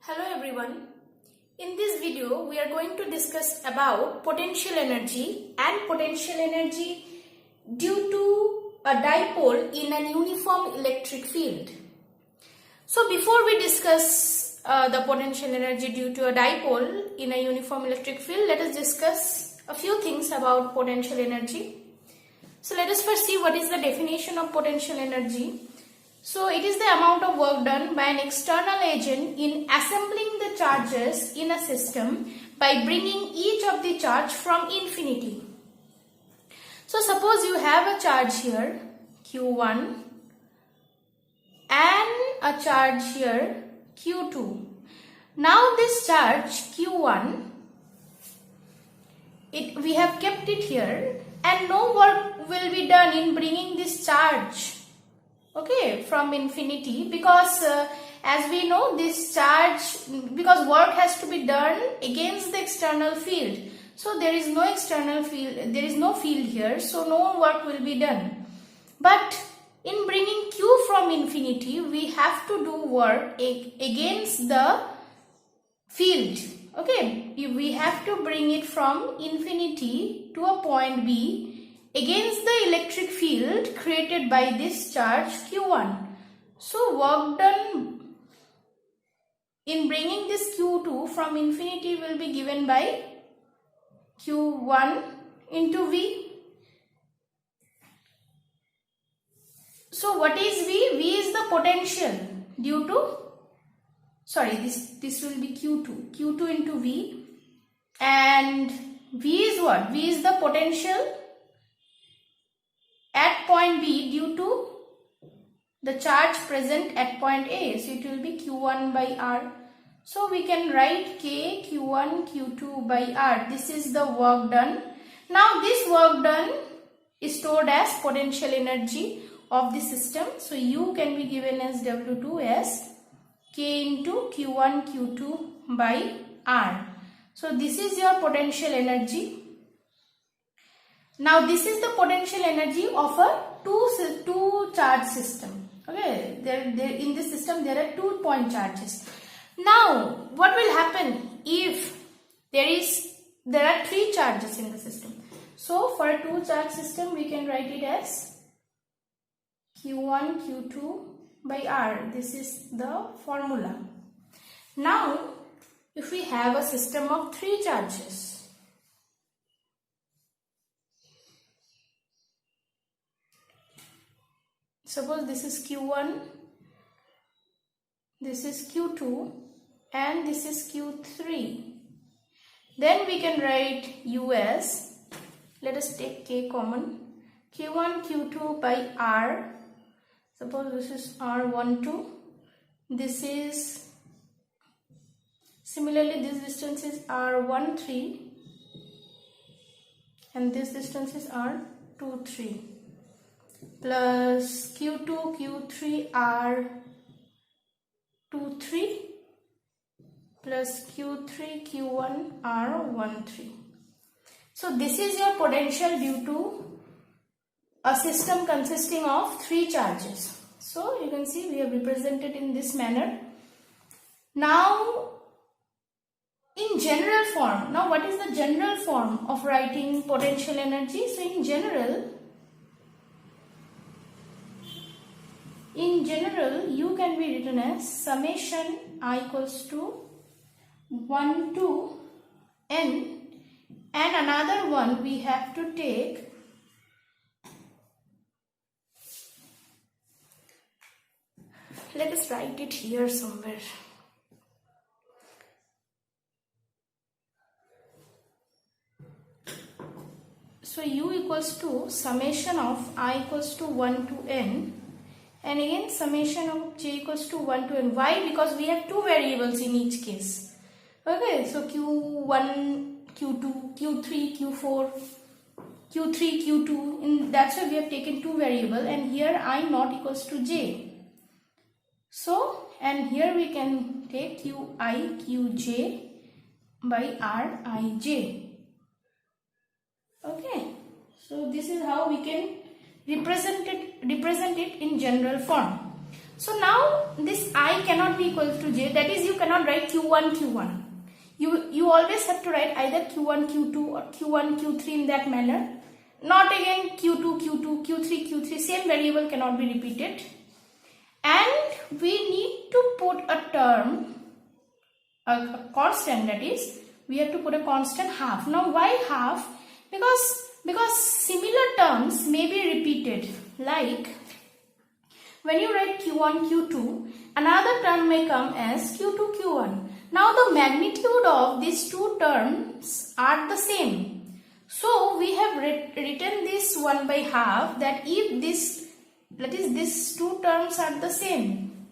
Hello everyone. In this video we are going to discuss about potential energy and potential energy due to a dipole in an uniform electric field. So before we discuss the potential energy due to a dipole in a uniform electric field, let us discuss a few things about potential energy. So let us first see what is the definition of potential energy. So it is the amount of work done by an external agent in assembling the charges in a system by bringing each of the charge from infinity. So suppose you have a charge here Q1 and a charge here Q2. Now this charge Q1, we have kept it here and no work will be done in bringing this charge from infinity because as we know this charge, because work has to be done against the external field, so there is no external field, there is no field here, so no work will be done. But in bringing Q from infinity, we have to do work against the field. We have to bring it from infinity to a point B against the electric field created by this charge Q1. So work done in bringing this Q2 from infinity will be given by Q1 into V. So what is V? V is the potential due to, this will be Q2 into V, and V is what? V is the potential at point B due to the charge present at point A. So it will be Q1 by R. So we can write K Q1 Q2 by R. This is the work done. Now this work done is stored as potential energy of the system. So U can be given as W2 as K into Q1 Q2 by R. So this is your potential energy. Now this is the potential energy of a two charge system. In this system there are 2 point charges. Now what will happen if there are 3 charges in the system? So for a 2 charge system we can write it as Q1 Q2 by R. This is the formula. Now if we have a system of 3 charges, suppose this is Q1, this is Q2 and this is Q3. Then we can write U as, let us take K common, Q1 Q2 by R. Suppose this is R12. This is, similarly this distance is R13 and this distance is R23. Plus Q2 Q3 R23 plus Q3 Q1 R13. So this is your potential due to a system consisting of 3 charges. So you can see we have represented in this manner. Now in general form, now what is the general form of writing potential energy? So in general U can be written as summation I equals to 1 to N, and another one we have to take let us write it here somewhere. So U equals to summation of I equals to 1 to N, and again summation of J equals to 1 to N. Why? Because we have 2 variables in each case. So Q1, Q2, Q3, Q4, Q3, Q2. That's why we have taken 2 variables, and here I naught equals to J. So, and here we can take Qi, Qj by Rij. So this is how we can represent it in general form. So now this I cannot be equal to j, that is you cannot write q1 q1. You always have to write either q1 q2 or q1 q3 in that manner. Not again q2 q2 q3 q3, same variable cannot be repeated. And we need to put a term, a constant, that is we have to put a constant half. Now why half? Because similar terms may be repeated, like when you write q1 q2, another term may come as q2 q1. Now the magnitude of these two terms are the same. So we have written this 1 by half, that if these two terms are the same.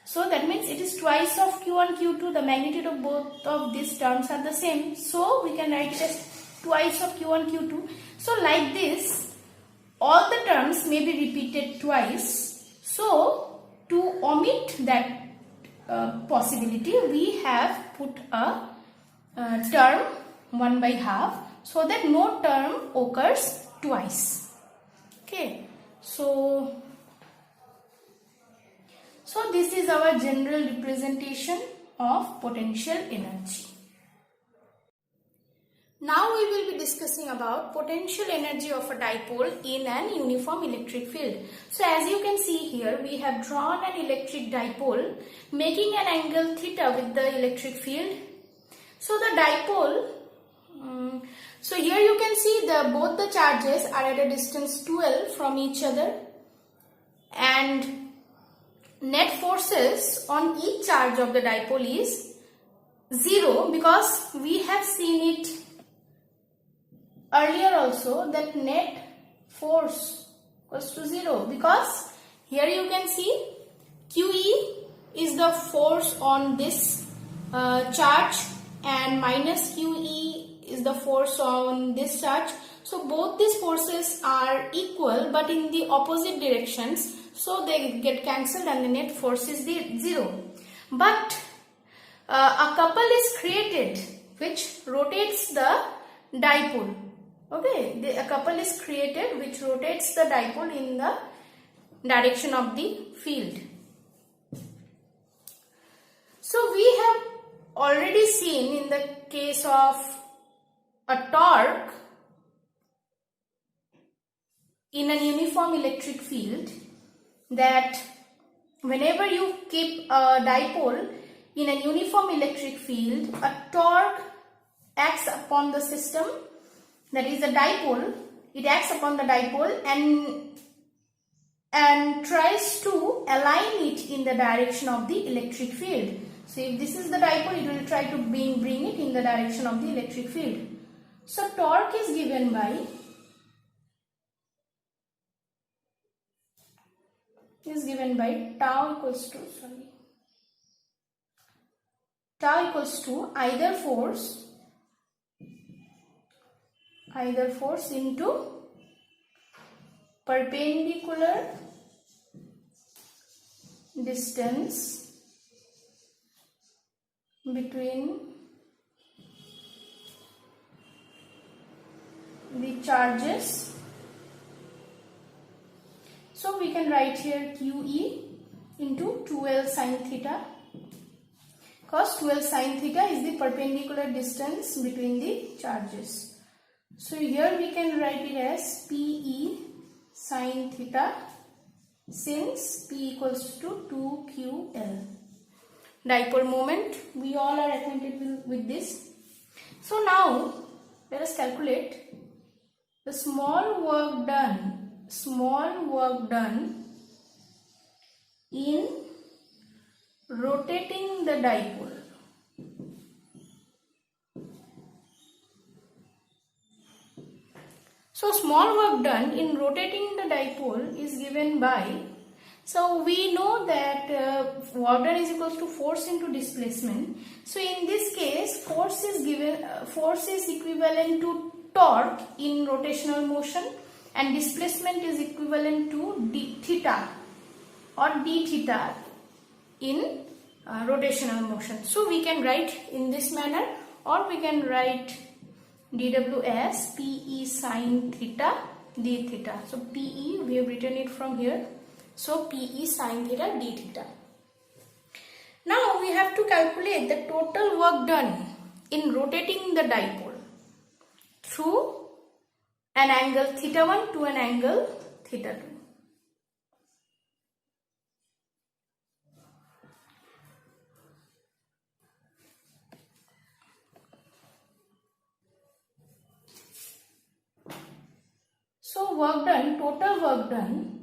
So that means it is twice of q1 q2, the magnitude of both of these terms are the same. So we can write it as twice of q1 q2. So like this, all the terms may be repeated twice. So to omit that possibility, we have put a term 1 by half, so that no term occurs twice. Okay, so this is our general representation of potential energy. Now we will be discussing about potential energy of a dipole in an uniform electric field. So as you can see here, we have drawn an electric dipole making an angle theta with the electric field. So the dipole, so here you can see both the charges are at a distance 12 from each other, and net forces on each charge of the dipole is 0, because we have seen it earlier also that net force equals to 0, because here you can see QE is the force on this charge and minus QE is the force on this charge. So both these forces are equal but in the opposite directions, so they get cancelled and the net force is 0. But a couple is created which rotates the dipole. Okay, a couple is created which rotates the dipole in the direction of the field. So we have already seen in the case of a torque in an uniform electric field that whenever you keep a dipole in a uniform electric field, a torque acts upon the system, that is the dipole, it acts upon the dipole and tries to align it in the direction of the electric field. So if this is the dipole, it will try to bring it in the direction of the electric field. So torque is given by tau equals to either force into perpendicular distance between the charges. So we can write here QE into 2L sin theta, because 2L sin theta is the perpendicular distance between the charges. So here we can write it as PE sin theta, since P equals to 2QL. Dipole moment, we all are acquainted with this. So now let us calculate the small work done in rotating the dipole. So small work done in rotating the dipole is given by, so we know that work done is equals to force into displacement. So in this case, force is equivalent to torque in rotational motion and displacement is equivalent to d theta or d theta in rotational motion. So we can write in this manner, or we can write dw as PE sin theta d theta. So PE, we have written it from here, So PE sin theta d theta. Now we have to calculate the total work done in rotating the dipole through an angle theta 1 to an angle theta 2. So work done, total work done,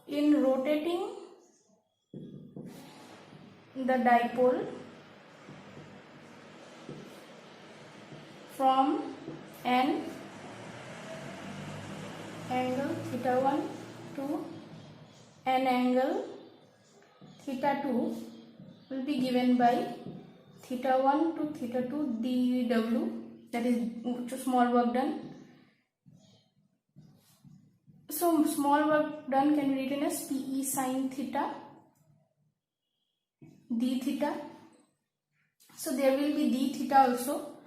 in rotating the dipole from an angle theta 1 to an angle theta 2 will be given by theta 1 to theta 2 dw, that is small work done. So small work done can be written as PE sin theta d theta. So there will be d theta also.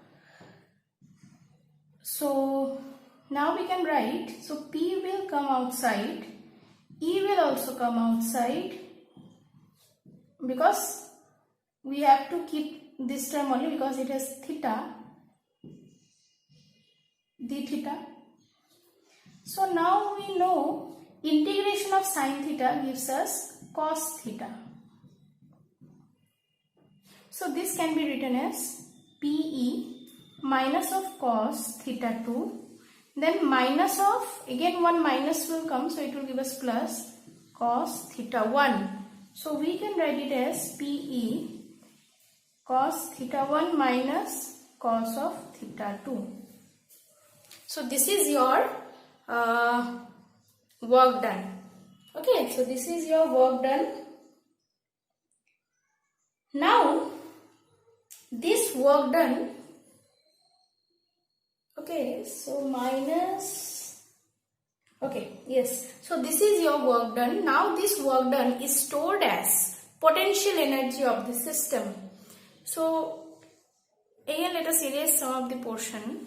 So now we can write, so P will come outside, E will also come outside, because we have to keep this term only because it has theta d theta. So now we know integration of sin theta gives us cos theta. So this can be written as PE minus of cos theta 2, then minus of, again one minus will come, so it will give us plus cos theta 1. So we can write it as PE cos theta 1 minus cos of theta 2. So this is your work done. Okay, so this is your work done. Now this work done, okay, so minus, okay, yes, so this is your work done. Now this work done is stored as potential energy of the system. So again let us erase some of the portion.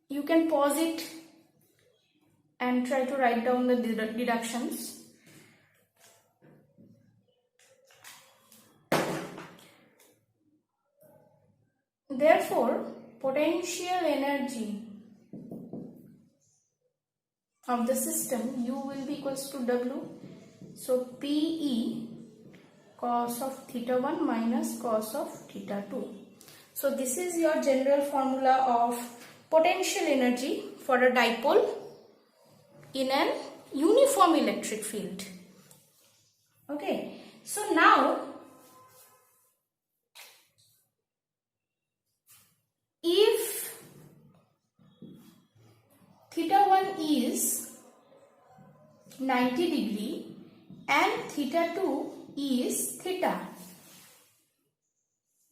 You can pause it and try to write down the deductions. Therefore, potential energy of the system U will be equals to W. So PE cos of theta 1 minus cos of theta 2. So this is your general formula of potential energy for a dipole in an uniform electric field. Okay, so now if theta 1 is 90 degree and theta 2 is theta,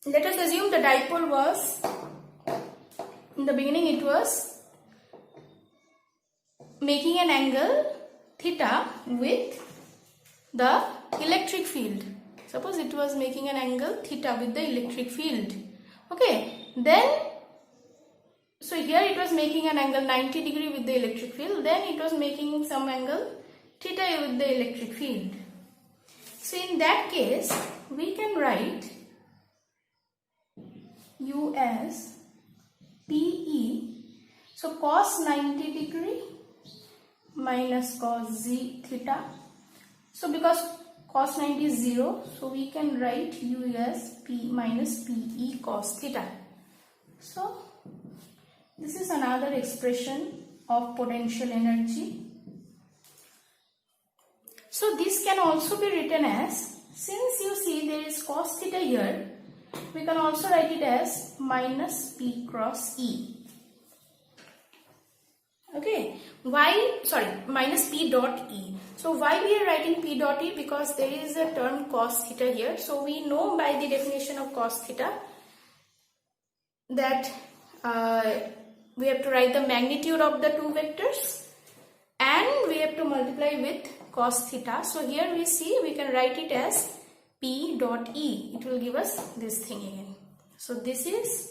let us assume the dipole was, in the beginning it was making an angle theta with the electric field. Suppose it was making an angle theta with the electric field. Okay, then so here it was making an angle 90 degree with the electric field, then it was making some angle theta with the electric field. So in that case we can write U as PE, so cos 90 degree minus cos z theta. So because cos 90 is 0, so we can write U as P minus PE cos theta. So this is another expression of potential energy. So this can also be written as, since you see there is cos theta here, we can also write it as minus P cross E. Okay, why, sorry, minus P dot E. So why we are writing P dot E? Because there is a term cos theta here. So we know by the definition of cos theta that we have to write the magnitude of the two vectors and we have to multiply with cos theta. So here we see we can write it as P dot E, it will give us this thing again. So this is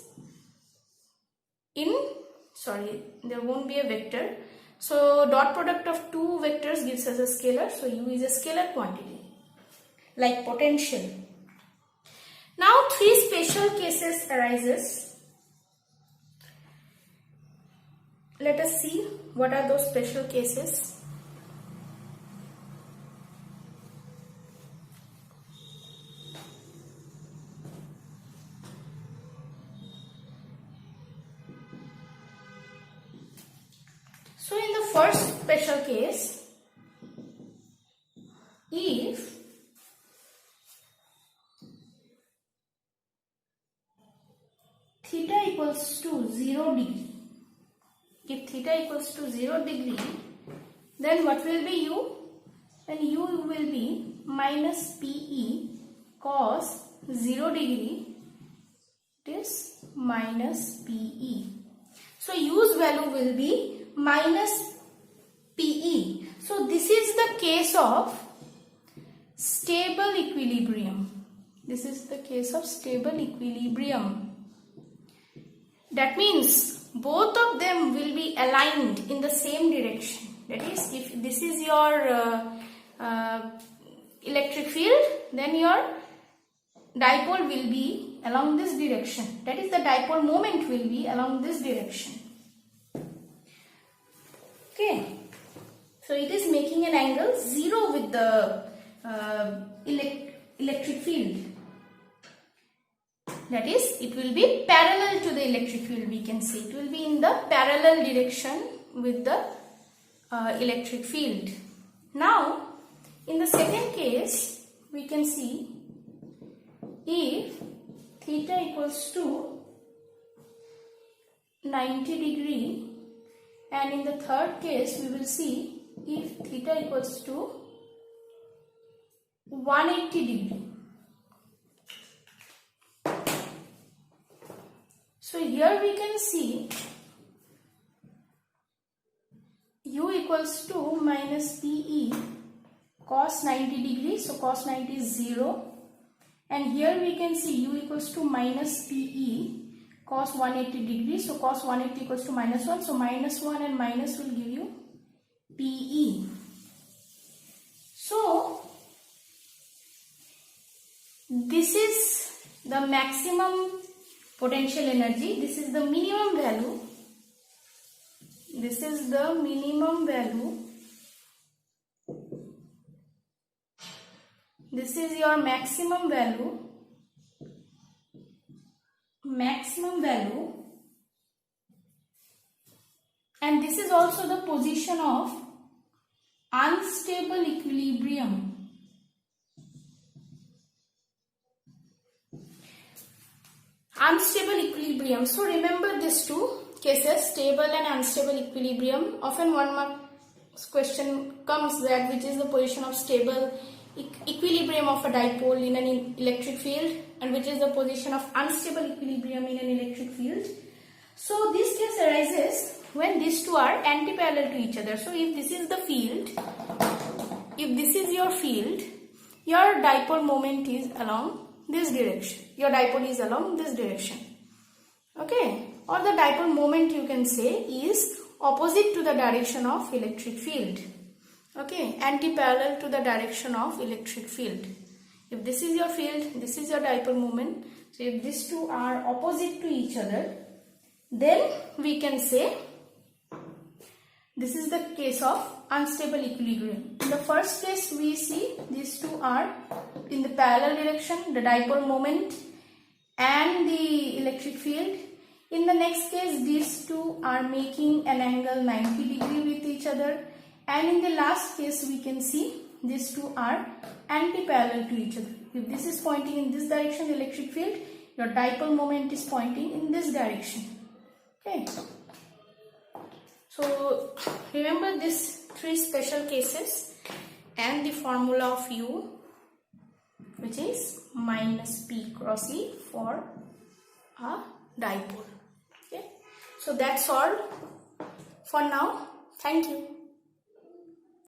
there won't be a vector. So dot product of two vectors gives us a scalar. So U is a scalar quantity, like potential. Now three special cases arises. Let us see what are those special cases. So in the first special case, if theta equals to 0 degree, if theta equals to 0 degree, then what will be U? Then U will be minus PE cos 0 degree, it is minus PE. So U's value will be minus PE. So this is the case of stable equilibrium. This is the case of stable equilibrium. That means both of them will be aligned in the same direction. That is, if this is your electric field, then your dipole will be along this direction. That is, the dipole moment will be along this direction. Okay. So it is making an angle 0 with the electric field. That is, it will be parallel to the electric field, we can say. It will be in the parallel direction with the electric field. Now, in the second case, we can see if theta equals to 90 degree, and in the third case, we will see if theta equals to 180 degree. So here we can see U equals to minus PE cos 90 degrees. So cos 90 is 0. And here we can see U equals to minus PE cos 180 degrees. So cos 180 equals to minus 1. So minus 1 and minus will give you PE. So this is the maximum potential energy. This is the minimum value. This is the minimum value. This is your maximum value. Maximum value. And this is also the position of unstable equilibrium. Unstable equilibrium. So remember these two cases, stable and unstable equilibrium. Often one mark question comes that which is the position of stable equilibrium of a dipole in an electric field and which is the position of unstable equilibrium in an electric field. So this case arises when these two are anti-parallel to each other. So if this is the field, if this is your field, your dipole moment is along this direction. Your dipole is along this direction. Okay. Or the dipole moment, you can say, is opposite to the direction of electric field. Okay. Anti-parallel to the direction of electric field. If this is your field, this is your dipole moment. So if these two are opposite to each other, then we can say this is the case of unstable equilibrium. In the first case, we see these two are in the parallel direction, the dipole moment and the electric field. In the next case, these two are making an angle 90 degree with each other. And in the last case, we can see these two are anti-parallel to each other. If this is pointing in this direction, the electric field, your dipole moment is pointing in this direction. Okay. So remember these three special cases and the formula of U, which is minus P cross E for a dipole. Okay. So that's all for now. Thank you.